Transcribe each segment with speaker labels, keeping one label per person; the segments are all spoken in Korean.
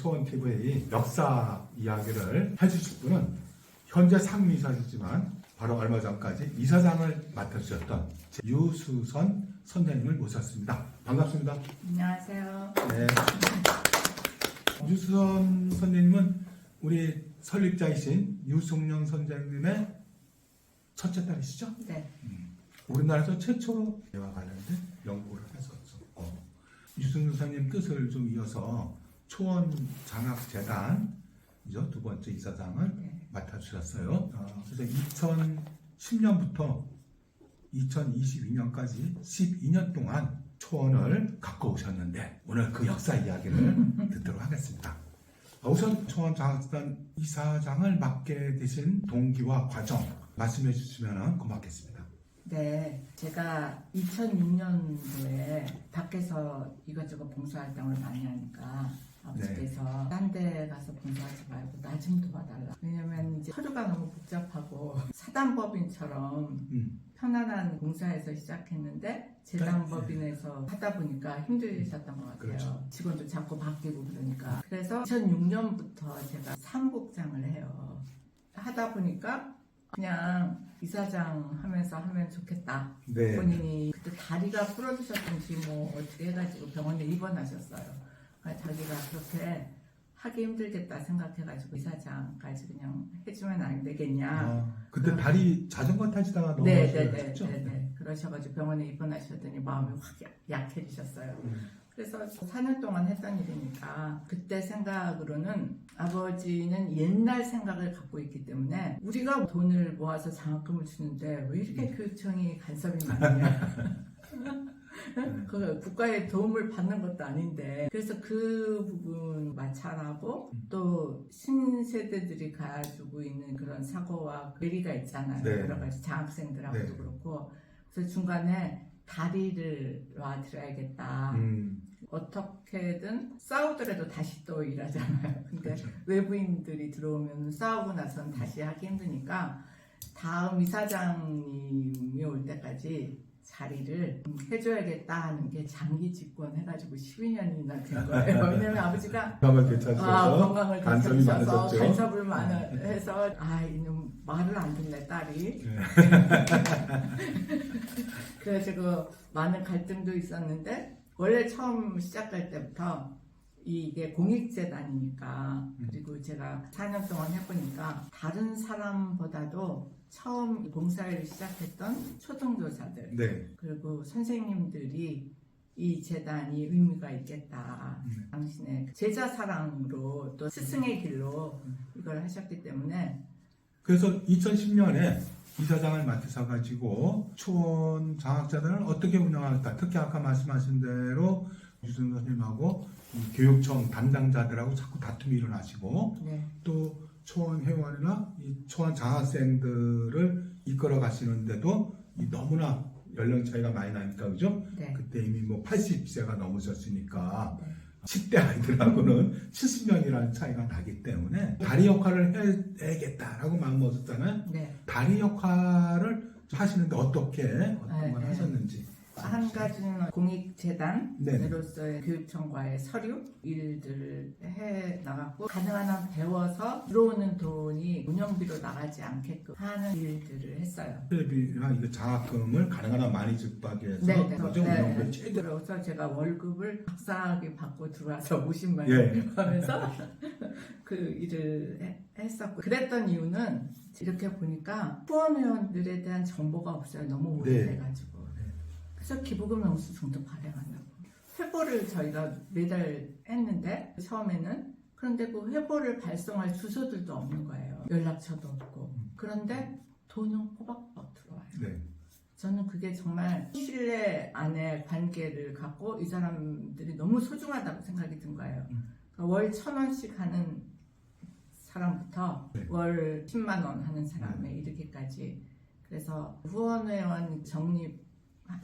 Speaker 1: 초원TV 역사 이야기를 해주실 분은 현재 상임이사이지만 바로 얼마 전까지 이사장을 맡아주셨던 유수선 선생님을 모셨습니다. 반갑습니다.
Speaker 2: 안녕하세요.
Speaker 1: 네. 유수선 선생님은 우리 설립자이신 유승룡 선생님의 첫째 딸이시죠?
Speaker 2: 네.
Speaker 1: 우리나라에서 최초로 대와 관련된 연구를 했었고, 유승룡 선생님 뜻을 좀 이어서 초원장학재단이죠, 두 번째 이사장을 맡아주셨어요. 그래서 2010년부터 2022년까지 12년 동안 초원을 갖고 오셨는데 오늘 그 역사 이야기를 듣도록 하겠습니다. 우선 초원장학재단 이사장을 맡게 되신 동기와 과정 말씀해 주시면 고맙겠습니다.
Speaker 2: 네, 제가 2006년도에 밖에서 이것저것 봉사활동을 많이 하니까 아버지께서 딴 데 가서 봉사하지 말고 나 좀 도와달라. 왜냐면 이제 서류가 너무 복잡하고 사단법인처럼 편안한 봉사에서 시작했는데 재단법인에서 하다 보니까 힘드셨던 것 같아요.
Speaker 1: 그렇죠.
Speaker 2: 직원도 자꾸 바뀌고 그러니까. 그래서 2006년부터 제가 사무국장을 해요. 하다 보니까 그냥 이사장 하면서 하면 좋겠다.
Speaker 1: 네.
Speaker 2: 본인이 그때 다리가 부러지셨던지 뭐 어떻게 해가지고 병원에 입원하셨어요. 그러니까 자기가 그렇게 하기 힘들겠다 생각해가지고 이사장까지 그냥 해주면 안 되겠냐.
Speaker 1: 그때 다리 자전거 타시다가 넘어지셨죠?
Speaker 2: 네네네. 그러셔가지고 병원에 입원하셨더니 마음이 확 약해지셨어요. 그래서 4년 동안 했던 일이니까 그때 생각으로는 아버지는 옛날 생각을 갖고 있기 때문에 우리가 돈을 모아서 장학금을 주는데 왜 이렇게 교육청이 간섭이 많냐. 그 국가의 도움을 받는 것도 아닌데 그래서 그 부분 마찰하고 또 신세대들이 가지고 있는 그런 사고와 괴리가 있잖아요.
Speaker 1: 네.
Speaker 2: 여러 가지 장학생들하고도
Speaker 1: 네.
Speaker 2: 그렇고 그래서 중간에 다리를 놔드려야겠다. 어떻게든 싸우더라도 다시 또 일하잖아요. 근데
Speaker 1: 그렇죠.
Speaker 2: 외부인들이 들어오면 싸우고 나서는 다시 하기 힘드니까 다음 이사장님이 올 때까지 자리를 해줘야겠다 하는 게 장기 집권 해가지고 12년이나 된 거예요. 왜냐면 아버지가
Speaker 1: 건강을 되찾으셔서
Speaker 2: 건강을
Speaker 1: 간섭이
Speaker 2: 되찾으셔서
Speaker 1: 많으셨죠.
Speaker 2: 간섭을 많이 해서 이놈 말을 안 듣네 딸이.
Speaker 1: 네.
Speaker 2: 그래가지고 많은 갈등도 있었는데 원래 처음 시작할 때부터 이게 공익재단이니까 그리고 제가 4년 동안 해보니까 다른 사람보다도 처음 봉사를 시작했던 초등교사들 그리고 선생님들이 이 재단이 의미가 있겠다. 당신의 제자 사랑으로 또 스승의 길로 이걸 하셨기 때문에
Speaker 1: 그래서 2010년에 이사장을 맡으셔가지고 초원 장학재단을 어떻게 운영할까, 특히 아까 말씀하신 대로 유승룡 선생님하고 이 교육청 담당자들하고 자꾸 다툼이 일어나시고 또 초원 회원이나 이 초원 장학생들을 이끌어 가시는데도 너무나 연령 차이가 많이 나니까 그죠? 그때 이미 뭐 80세가 넘으셨으니까 10대 아이들하고는 70년이라는 차이가 나기 때문에 다리 역할을 해야겠다라고 마음먹었잖아요. 다리 역할을 하시는데 어떤 걸 하셨는지.
Speaker 2: 한 가지는 공익재단으로서의 교육청과의 서류 일들을 해 나갔고 가능한 한 배워서 들어오는 돈이 운영비로 나가지 않게끔 하는 일들을 했어요.
Speaker 1: 학비랑 이거 장학금을 가능한 한 많이 집하게 해서 그죠? 운영비 최대로.
Speaker 2: 그래서 제가 월급을 박사학위 받고 들어와서 50만 원 하면서 그 일을 했었고 그랬던 이유는 이렇게 보니까 후원회원들에 대한 정보가 없어요. 너무 오래돼가지고. 그래서 기부금 영수증도 발행한다고. 회보를 저희가 매달 했는데 처음에는 그런데 그 회보를 발송할 주소들도 없는 거예요. 연락처도 없고. 그런데 돈은 꼬박꼬박 들어와요. 저는 그게 정말 신뢰 안에 관계를 갖고 이 사람들이 너무 소중하다고 생각이 든 거예요. 그러니까 월 1,000원씩 하는 사람부터 월 10만 원 하는 사람에 이르기까지. 그래서 후원회원 적립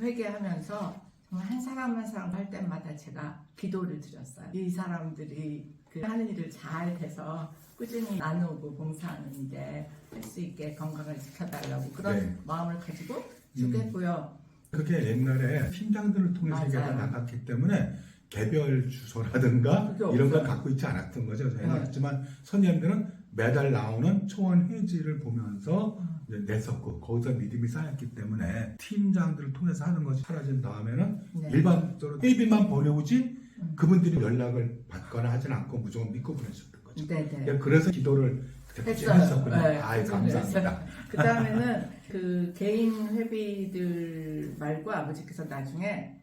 Speaker 2: 회개하면서 정말 한 사람 한 사람 할 때마다 제가 기도를 드렸어요. 이 사람들이 그 하는 일을 잘 돼서 꾸준히 나누고 봉사하는데 할 수 있게 건강을 지켜달라고 그런 마음을 가지고 쭉 했고요.
Speaker 1: 그게 옛날에 팀장들을 통해서 얘기가 나갔기 때문에 개별 주소라든가
Speaker 2: 그게
Speaker 1: 이런 걸
Speaker 2: 없어요.
Speaker 1: 갖고 있지 않았던 거죠. 저희는.
Speaker 2: 네.
Speaker 1: 하지만 선생님들은 매달 나오는 초원 회지를 보면서 이제 냈었고 거기서 믿음이 쌓였기 때문에 팀장들을 통해서 하는 것이 사라진 다음에는
Speaker 2: 네.
Speaker 1: 일반적으로 회비만 보내오지 그분들이 연락을 받거나 하진 않고 무조건 믿고 보내셨던 거죠.
Speaker 2: 네네.
Speaker 1: 그래서 기도를 그렇게
Speaker 2: 했어요.
Speaker 1: 했었군요.
Speaker 2: 네,
Speaker 1: 아이 감사합니다.
Speaker 2: 그 다음에는 그 개인 회비들 말고 아버지께서 나중에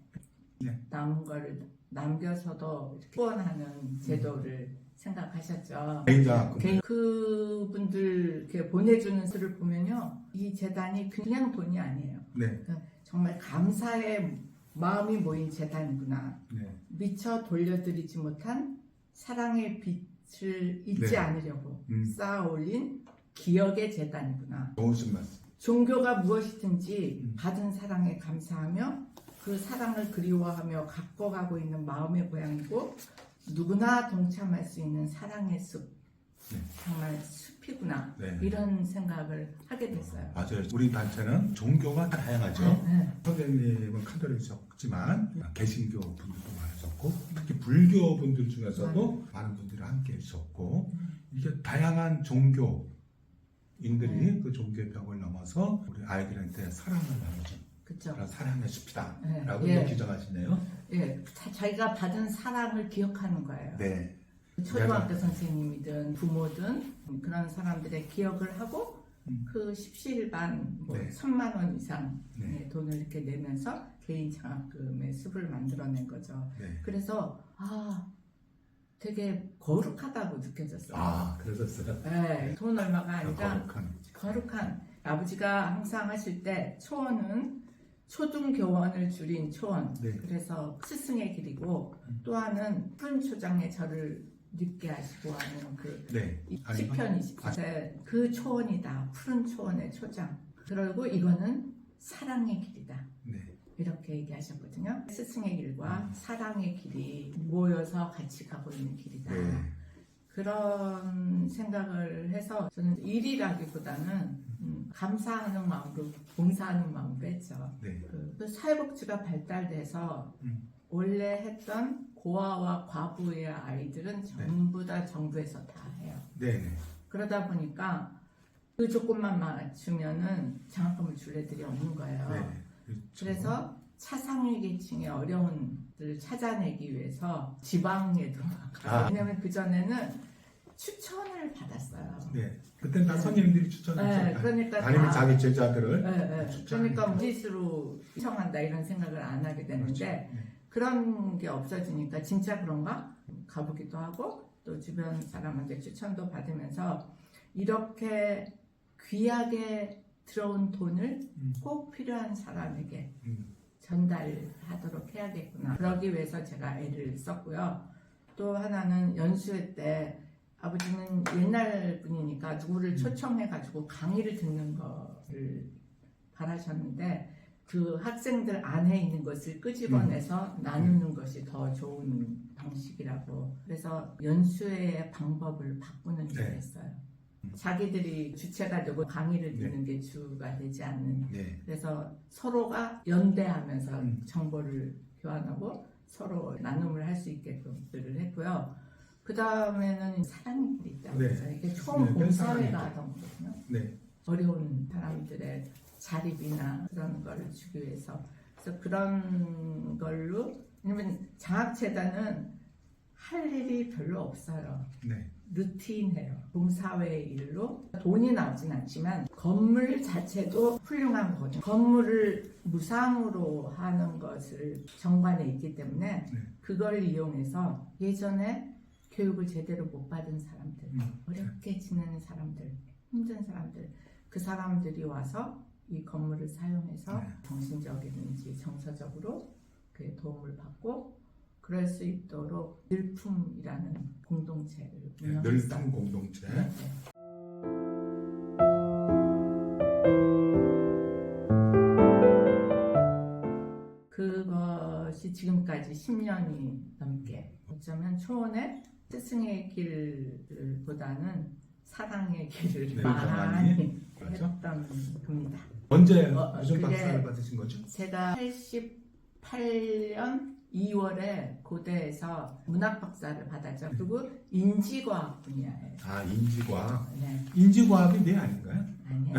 Speaker 1: 네.
Speaker 2: 남은 거를 남겨서도 이렇게 후원하는 제도를 생각하셨죠.
Speaker 1: 개인장학금.
Speaker 2: 그분들 이렇게 보내주는 수를 보면요, 이 재단이 그냥 돈이 아니에요.
Speaker 1: 네.
Speaker 2: 그러니까 정말 감사의 마음이 모인 재단이구나.
Speaker 1: 네.
Speaker 2: 미처 돌려드리지 못한 사랑의 빛을 잊지
Speaker 1: 네.
Speaker 2: 않으려고
Speaker 1: 음.
Speaker 2: 쌓아 올린 기억의 재단이구나.
Speaker 1: 좋으신 말씀.
Speaker 2: 종교가 무엇이든지 받은 사랑에 감사하며 그 사랑을 그리워하며 갖고 가고 있는 마음의 고향이고 누구나 동참할 수 있는 사랑의 숲.
Speaker 1: 네.
Speaker 2: 정말 숲이구나.
Speaker 1: 네.
Speaker 2: 이런 생각을 하게 됐어요.
Speaker 1: 맞아요. 우리 단체는 종교가 다양하죠.
Speaker 2: 네.
Speaker 1: 선생님은 카톨릭이셨지만 개신교 분들도 많으셨고 특히 불교 분들 중에서도 많은 분들이 함께 있었고 이게 다양한 종교인들이 그 종교의 벽을 넘어서 우리 아이들한테 사랑을 나누는
Speaker 2: 그렇죠.
Speaker 1: 그런 사랑의 숲이다
Speaker 2: 네.
Speaker 1: 라고
Speaker 2: 예.
Speaker 1: 기정하시네요.
Speaker 2: 예, 자기가 받은 사랑을 기억하는 거예요.
Speaker 1: 네.
Speaker 2: 초등학교 선생님이든 부모든 그런 사람들의 기억을 하고
Speaker 1: 음.
Speaker 2: 그 십시일반 뭐
Speaker 1: 네.
Speaker 2: 3만 원 이상
Speaker 1: 네.
Speaker 2: 돈을 이렇게 내면서 개인 장학금의 숲을 만들어낸 거죠.
Speaker 1: 네.
Speaker 2: 그래서 되게 거룩하다고 느껴졌어요.
Speaker 1: 아, 그러셨어요.
Speaker 2: 네, 돈 얼마가 아니라
Speaker 1: 거룩한.
Speaker 2: 아버지가 항상 하실 때 초원은 초등교원을 줄인 초원.
Speaker 1: 네.
Speaker 2: 그래서 스승의 길이고 또 하나는 푸른 초장에 저를 늙게 하시고 하는 그
Speaker 1: 네.
Speaker 2: 시편 24세 그 초원이다. 푸른 초원의 초장. 그리고 이거는 사랑의 길이다.
Speaker 1: 네.
Speaker 2: 이렇게 얘기하셨거든요. 스승의 길과 사랑의 길이 모여서 같이 가고 있는 길이다.
Speaker 1: 네.
Speaker 2: 그런 생각을 해서 저는 일이라기보다는 감사하는 마음으로 봉사하는 마음으로 했죠.
Speaker 1: 네.
Speaker 2: 그 사회복지가 발달돼서 원래 했던 고아와 과부의 아이들은 전부 다 정부에서 다 해요.
Speaker 1: 네. 네.
Speaker 2: 그러다 보니까 그 조건만 맞추면은 장학금을 줄 애들이 없는 거예요.
Speaker 1: 네. 그렇죠.
Speaker 2: 그래서 차상위 계층의 어려운들을 찾아내기 위해서 지방에도 막 왜냐면 그전에는 추천을 받았어요.
Speaker 1: 네. 그때는 다 선생님들이 추천했어요.
Speaker 2: 네, 그러니까
Speaker 1: 담임이
Speaker 2: 다-
Speaker 1: 자기 제자들을
Speaker 2: 네.
Speaker 1: 추천하니까.
Speaker 2: 그러니까 무리수로 신청한다 이런 생각을 안 하게 되는데
Speaker 1: 그렇죠. 네.
Speaker 2: 그런 게 없어지니까 진짜 그런가 가보기도 하고 또 주변 사람한테 추천도 받으면서 이렇게 귀하게 들어온 돈을 꼭 필요한 사람에게 전달하도록 해야겠구나. 그러기 위해서 제가 애를 썼고요. 또 하나는 연수회 때 아버지는 옛날 분이니까 누구를 초청해가지고 강의를 듣는 거를 바라셨는데 그 학생들 안에 있는 것을 끄집어내서 나누는 것이 더 좋은 방식이라고 그래서 연수회의 방법을 바꾸는 일을
Speaker 1: 네.
Speaker 2: 했어요. 자기들이 주체가 되고 강의를 듣는 게 주가 되지 않는
Speaker 1: 네.
Speaker 2: 그래서 서로가 연대하면서 정보를 교환하고 서로 나눔을 할 수 있게끔들을 했고요. 그 다음에는 사랑의 길이 있다고
Speaker 1: 네.
Speaker 2: 해서 이게 처음
Speaker 1: 네,
Speaker 2: 봉사회가
Speaker 1: 사랑의
Speaker 2: 하던 거거든요.
Speaker 1: 네.
Speaker 2: 어려운 사람들의 자립이나 그런 거를 주기 위해서 그래서 그런 걸로 왜냐면 장학재단은 할 일이 별로 없어요.
Speaker 1: 네.
Speaker 2: 루틴해요. 봉사회 일로 돈이 나오진 않지만 건물 자체도 훌륭한 거죠. 건물을 무상으로 하는 것을 정관에 있기 때문에 그걸 이용해서 예전에 교육을 제대로 못 받은 사람들, 어렵게 지내는 사람들, 힘든 사람들, 그 사람들이 와서 이 건물을 사용해서 정신적이든지 정서적으로 그 도움을 받고 그럴 수 있도록 늘품이라는 공동체를 운영했어요.
Speaker 1: 늘품 공동체.
Speaker 2: 네. 그것이 지금까지 10년이 넘게 어쩌면 초원의 스승의 길보다는 사랑의 길을
Speaker 1: 네,
Speaker 2: 많이
Speaker 1: 그렇죠.
Speaker 2: 했던 겁니다.
Speaker 1: 언제 무슨
Speaker 2: 그게
Speaker 1: 박사를 받으신 거죠?
Speaker 2: 제가 88년 2월에 고대에서 문학 박사를 받았죠. 그리고 인지과학 분야예요.
Speaker 1: 아, 인지과학.
Speaker 2: 네.
Speaker 1: 인지과학이 네 아닌가요?
Speaker 2: 아니요.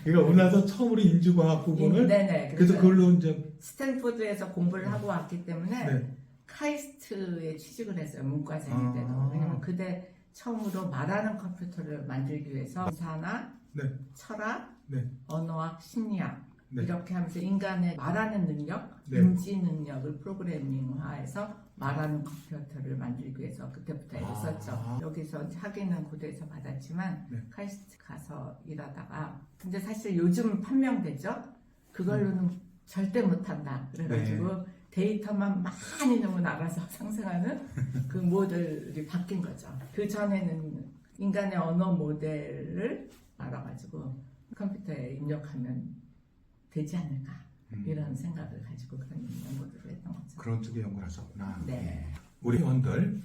Speaker 1: 그러니까 우리나라에서 처음으로 인지과학 부분을
Speaker 2: 네네.
Speaker 1: 그래서 그걸로 이제
Speaker 2: 스탠포드에서 공부를 하고 왔기 때문에
Speaker 1: 네.
Speaker 2: 카이스트에 취직을 했어요. 문과생일 때도. 왜냐면 그때 처음으로 말하는 컴퓨터를 만들기 위해서 사나,
Speaker 1: 네.
Speaker 2: 철학,
Speaker 1: 네.
Speaker 2: 언어학, 심리학
Speaker 1: 네.
Speaker 2: 이렇게 하면서 인간의 말하는 능력,
Speaker 1: 네.
Speaker 2: 인지 능력을 프로그래밍화해서 말하는 컴퓨터를 만들기 위해서 그때부터 애를 썼죠. 여기서 학위는 고대에서 받았지만
Speaker 1: 네.
Speaker 2: 카이스트 가서 일하다가 근데 사실 요즘 판명됐죠. 그걸로는 절대 못한다. 그래가지고 데이터만 많이 넣으면 알아서 상승하는 그 모델이 바뀐 거죠. 그 전에는 인간의 언어 모델을 알아가지고 컴퓨터에 입력하면 되지 않을까 이런 생각을 가지고 그런 연구를 했던 거죠.
Speaker 1: 그런 쪽에 연구를 하셨구나.
Speaker 2: 네.
Speaker 1: 우리 회원들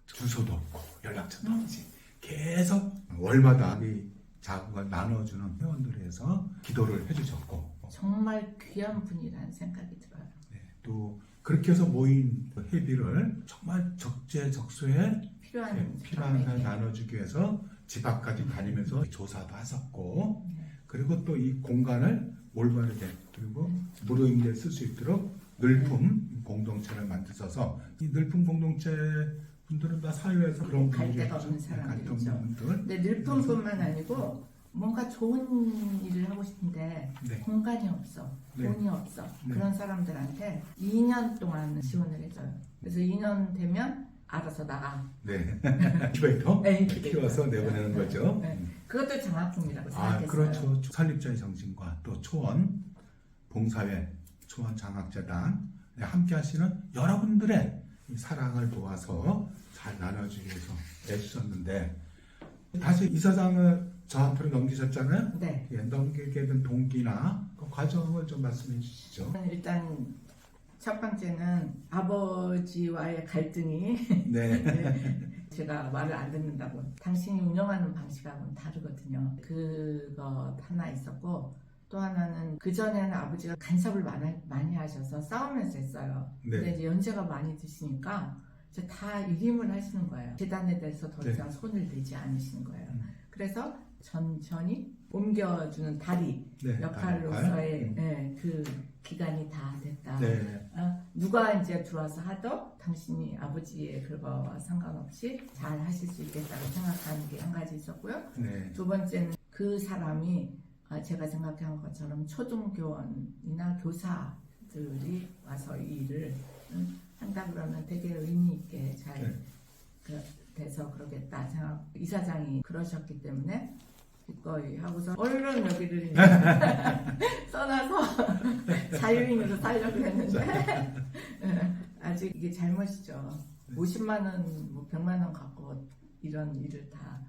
Speaker 1: 주소도 없고 연락처도 없이 계속 월마다 이 자금을 나눠주는 회원들에서 기도를 해주셨고
Speaker 2: 정말 귀한 분이라는 생각이 들어요.
Speaker 1: 네, 또 그렇게 해서 모인 회비를 정말 적재적소에
Speaker 2: 필요한
Speaker 1: 필요한 사람
Speaker 2: 사람에게.
Speaker 1: 나눠주기 위해서 집 앞까지 다니면서 조사도 하셨고 그리고 또 이 공간을 올바르게 그리고 무료 임대에 쓸 수 있도록 늘품 공동체를 만드셔서 이 늘품 공동체 분들은 다 사회에서 그런
Speaker 2: 갈
Speaker 1: 분들이
Speaker 2: 데가 없는
Speaker 1: 있죠.
Speaker 2: 사람들이죠.
Speaker 1: 갈 데 없는 분들.
Speaker 2: 근데 늘품뿐만 아니고 뭔가 좋은 일을 하고 싶은데
Speaker 1: 네.
Speaker 2: 공간이 없어,
Speaker 1: 네.
Speaker 2: 돈이 없어.
Speaker 1: 네.
Speaker 2: 그런 사람들한테 2년 동안 지원을 해줘요. 그래서 2년 되면 알아서 나가.
Speaker 1: 네. 인큐베이터
Speaker 2: 네,
Speaker 1: 키워서 내보내는 거죠.
Speaker 2: 네. 그것도 장학금이라고
Speaker 1: 아,
Speaker 2: 생각했어요.
Speaker 1: 그렇죠. 설립자의 정신과 또 초원, 봉사회, 초원 장학재단 함께 하시는 여러분들의 이 사랑을 도와서 잘 나눠주기 위해서 애쓰셨는데 다시 이사장을 저한테로 넘기셨잖아요.
Speaker 2: 네.
Speaker 1: 예, 넘기게 된 동기나 그 과정을 좀 말씀해 주시죠.
Speaker 2: 일단 첫 번째는 아버지와의 갈등이
Speaker 1: 네.
Speaker 2: 제가 말을 안 듣는다고 당신이 운영하는 방식하고는 다르거든요. 그것 하나 있었고 또 하나는 그전에는 아버지가 간섭을 많이 하셔서 싸우면서 했어요.
Speaker 1: 네.
Speaker 2: 근데 이제 연세가 많이 드시니까 이제 다 일임을 하시는 거예요. 재단에 대해서 더 이상 손을 대지 않으시는 거예요. 그래서 천천히 옮겨주는 다리
Speaker 1: 네,
Speaker 2: 역할로서의 그 기간이 다 됐다.
Speaker 1: 네.
Speaker 2: 누가 이제 들어와서 하도 당신이 아버지의 그거와 상관없이 잘 하실 수 있겠다고 생각하는 게 한 가지 있었고요.
Speaker 1: 네.
Speaker 2: 두 번째는 그 사람이 제가 생각한 것처럼 초등교원이나 교사들이 와서 이 일을 한다 그러면 되게 의미 있게 잘 돼서 그러겠다 생각. 이사장이 그러셨기 때문에 기꺼이 하고서 얼른 여기를 이제 써놔서 자유인으로 살려고 했는데 아직 이게 잘못이죠. 50만 원, 뭐 100만 원 갖고 이런 일을 다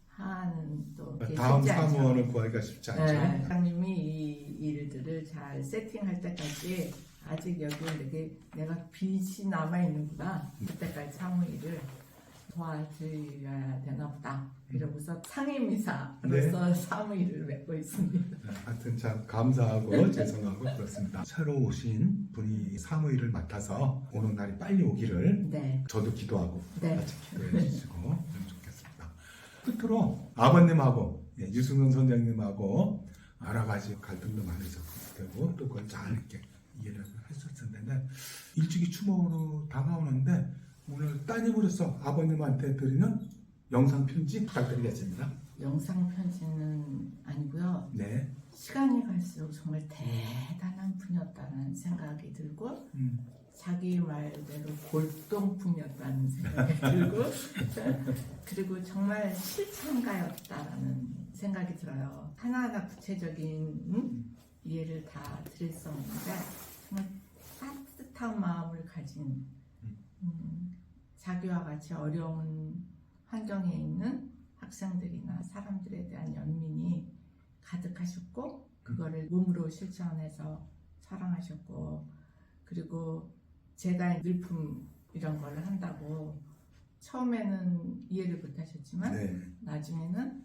Speaker 2: 하는 또
Speaker 1: 다음
Speaker 2: 쉽지 않죠.
Speaker 1: 사무원을 구하기가 쉽지 않죠.
Speaker 2: 네, 사장님이 이 일들을 잘 세팅할 때까지 아직 여기 내가 빚이 남아 있는구나. 그때까지 사무일을 도와드려야 되나 보다. 이러고서 상임이사로서 사무일을 맺고 있습니다.
Speaker 1: 네, 하여튼 참 감사하고 죄송하고 그렇습니다. 새로 오신 분이 사무일을 맡아서 오는 날이 빨리 오기를
Speaker 2: 네.
Speaker 1: 저도 기도하고
Speaker 2: 네.
Speaker 1: 같이 기도해 주시고 그러면 좋겠습니다. 끝으로 아버님하고 유승은 선생님하고 여러 가지 갈등도 많이 있었고 또 그걸 잘 이렇게 이해를 했었을 텐데 일찍이 추모로 다가오는데 오늘 따님으로서 아버님한테 드리는 영상 편지 부탁드리겠습니다.
Speaker 2: 영상 편지는 아니고요.
Speaker 1: 네.
Speaker 2: 시간이 갈수록 정말 대단한 분이었다는 생각이 들고 자기 말대로 골동품이었다는 생각이 들고 그리고 정말 실천가였다라는 생각이 들어요. 하나하나 구체적인 이해를 다 드릴 수 없는데 정말 따뜻한 마음을 가진 자기와 같이 어려운 환경에 있는 학생들이나 사람들에 대한 연민이 가득하셨고 그거를 몸으로 실천해서 사랑하셨고 그리고 제가 늘품 이런 걸 한다고 처음에는 이해를 못하셨지만
Speaker 1: 네.
Speaker 2: 나중에는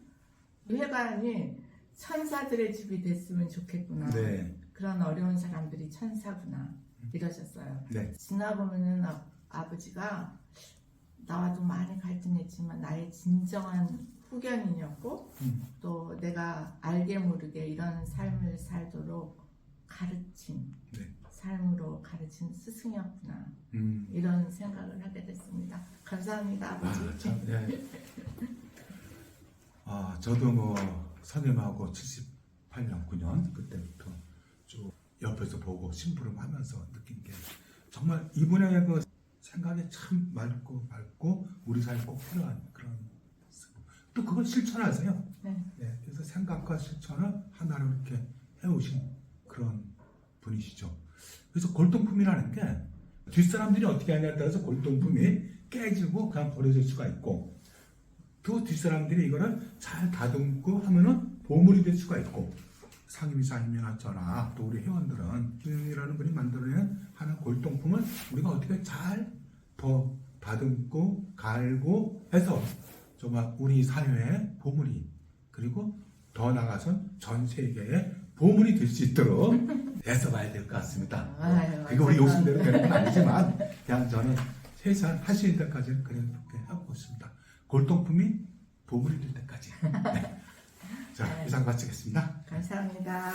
Speaker 2: 회관이 천사들의 집이 됐으면 좋겠구나.
Speaker 1: 네.
Speaker 2: 그런 어려운 사람들이 천사구나. 이러셨어요.
Speaker 1: 네.
Speaker 2: 지나보면은 아버지가 나와 좀 많이 갈등했지만 나의 진정한 후견인이었고 또 내가 알게 모르게 이런 삶을 살도록 가르친
Speaker 1: 네.
Speaker 2: 삶으로 가르친 스승이었구나 이런 생각을 하게 됐습니다. 감사합니다 아버지.
Speaker 1: 참, 예. 저도 뭐 선임하고 78년 9년 그때부터 쭉 옆에서 보고 심부름하면서 느낀 게 정말 이분의 그 생각이 참 맑고 우리 사회에 꼭 필요한 그런 또 그걸 실천하세요.
Speaker 2: 네.
Speaker 1: 네, 그래서 생각과 실천을 하나로 이렇게 해오신 그런 분이시죠. 그래서 골동품이라는 게 뒷사람들이 어떻게 하냐에 따라서 골동품이 깨지고 그냥 버려질 수가 있고 또 뒷사람들이 이거를 잘 다듬고 하면은 보물이 될 수가 있고 상임이사님이나 저나 또 우리 회원들은 김이라는 분이 만들어낸 하나의 골동품을 우리가 어떻게 잘 더 다듬고 갈고 해서 정말 우리 사회의 보물이 그리고 더 나아가선 전 세계의 보물이 될 수 있도록 애써봐야 될 것 같습니다. 그게 우리 욕심대로 되는 건 아니지만 그냥 저는 최소한 하시는 데까지는 그렇게 하고 있습니다. 골동품이 보물이 될 때까지. 네. 자, 이상 마치겠습니다.
Speaker 2: 감사합니다.